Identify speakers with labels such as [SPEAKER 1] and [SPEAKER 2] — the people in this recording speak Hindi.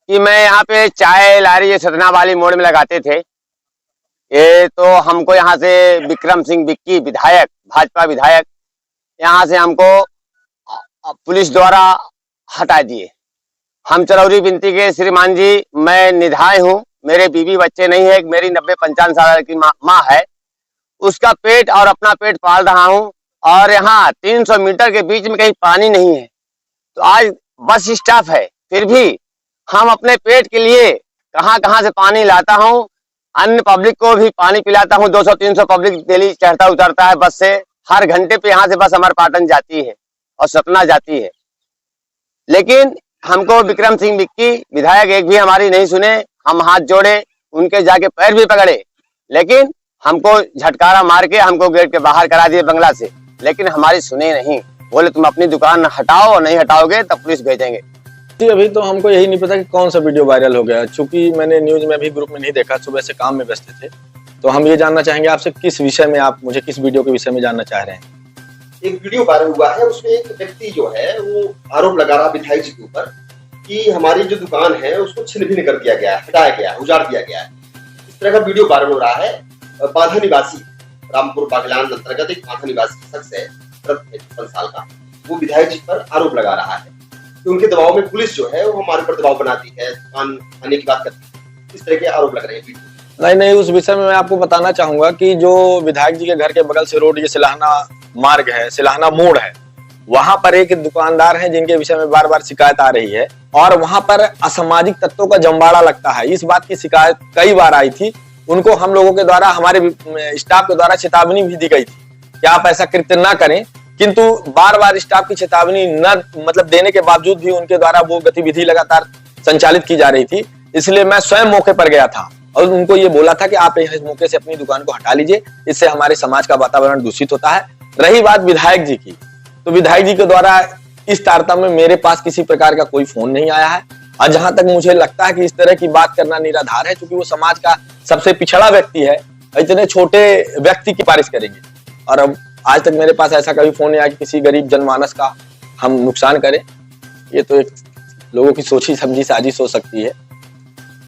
[SPEAKER 1] कि मैं यहाँ पे चाय लारी ये सतना वाली मोड़ में लगाते थे। ये तो हमको यहाँ से विक्रम सिंह विक्की विधायक, भाजपा विधायक, यहाँ से हमको पुलिस द्वारा हटा दिए। हम चरौरी बिनती के श्रीमान जी, मैं निधाय हूँ, मेरे बीवी बच्चे नहीं है, मेरी 90-95 साल की माँ है, उसका पेट और अपना पेट पाल रहा हूँ। और यहाँ 300 मीटर के बीच में कहीं पानी नहीं है। तो आज बस स्टॉप है, फिर भी हम अपने पेट के लिए कहाँ से पानी लाता हूँ। अन्य पब्लिक को भी पानी पिलाता हूँ। 200-300 पब्लिक डेली चढ़ता उतरता है बस से। हर घंटे पे यहाँ से बस हमारे पाटन जाती है और सतना जाती है। लेकिन हमको विक्रम सिंह विक्की विधायक एक भी हमारी नहीं सुने। हम हाथ जोड़े, उनके जाके पैर भी पकड़े, लेकिन हमको झटकारा मार के हमको गेट के बाहर करा दिए बंगला से। लेकिन हमारी सुने नहीं, बोले तुम अपनी दुकान हटाओ, नहीं हटाओगे तब पुलिस भेजेंगे।
[SPEAKER 2] अभी तो हमको यही नहीं पता कि कौन सा वीडियो वायरल हो गया, चूंकि मैंने न्यूज में भी ग्रुप में नहीं देखा, सुबह से काम में व्यस्त थे। तो हम ये जानना चाहेंगे आपसे किस विषय में, आप मुझे किस वीडियो के विषय में जानना चाह रहे हैं।
[SPEAKER 3] एक वीडियो वायरल हुआ है, उसमें एक व्यक्ति जो है वो आरोप लगा रहा विधायक जी के ऊपर कि हमारी जो दुकान है उसको छिन्न भिन्न कर दिया गया है, हटाया गया है, उजाड़ दिया गया है। इस तरह का वीडियो वायरल हो रहा है। बाधा निवासी रामपुर बागलान अंतर्गत एक बाधा निवासी शख्स है, 55 साल का, वो विधायक जी पर आरोप लगा रहा है कि उनके दबाव में पुलिस जो है वो हमारे पर दबाव बनाती है, दुकान आने की बात करती है। इस तरह के आरोप लग रहे हैं।
[SPEAKER 2] नहीं, उस विषय में मैं आपको बताना चाहूंगा कि जो विधायक जी के घर के बगल से रोड, ये सिलाहना मार्ग है, सिलाहना मोड़ है, वहां पर एक दुकानदार है जिनके विषय में बार बार शिकायत आ रही है और वहां पर असामाजिक तत्वों का जमवाड़ा लगता है। इस बात की शिकायत कई बार आई थी। उनको हम लोगों के द्वारा, हमारे स्टाफ के द्वारा चेतावनी भी दी गई थी कि आप ऐसा कृत्य न करें, किंतु बार बार स्टाफ की चेतावनी न देने के बावजूद भी उनके द्वारा वो गतिविधि लगातार संचालित की जा रही थी। इसलिए मैं स्वयं मौके पर गया था और उनको ये बोला था कि आप इस मौके से अपनी दुकान को हटा लीजिए, इससे हमारे समाज का वातावरण दूषित होता है। रही बात विधायक जी की, तो विधायक जी के द्वारा इस तारतम्य में मेरे पास किसी प्रकार का कोई फोन नहीं आया है। और जहां तक मुझे लगता है कि इस तरह की बात करना निराधार है, क्योंकि वो समाज का सबसे पिछड़ा व्यक्ति है, इतने छोटे व्यक्ति की पारिश करेंगे। और अब आज तक मेरे पास ऐसा कभी फोन नहीं आया कि किसी गरीब जनमानस का हम नुकसान करें। ये तो एक लोगों की सोची समझी साजिश हो सकती है।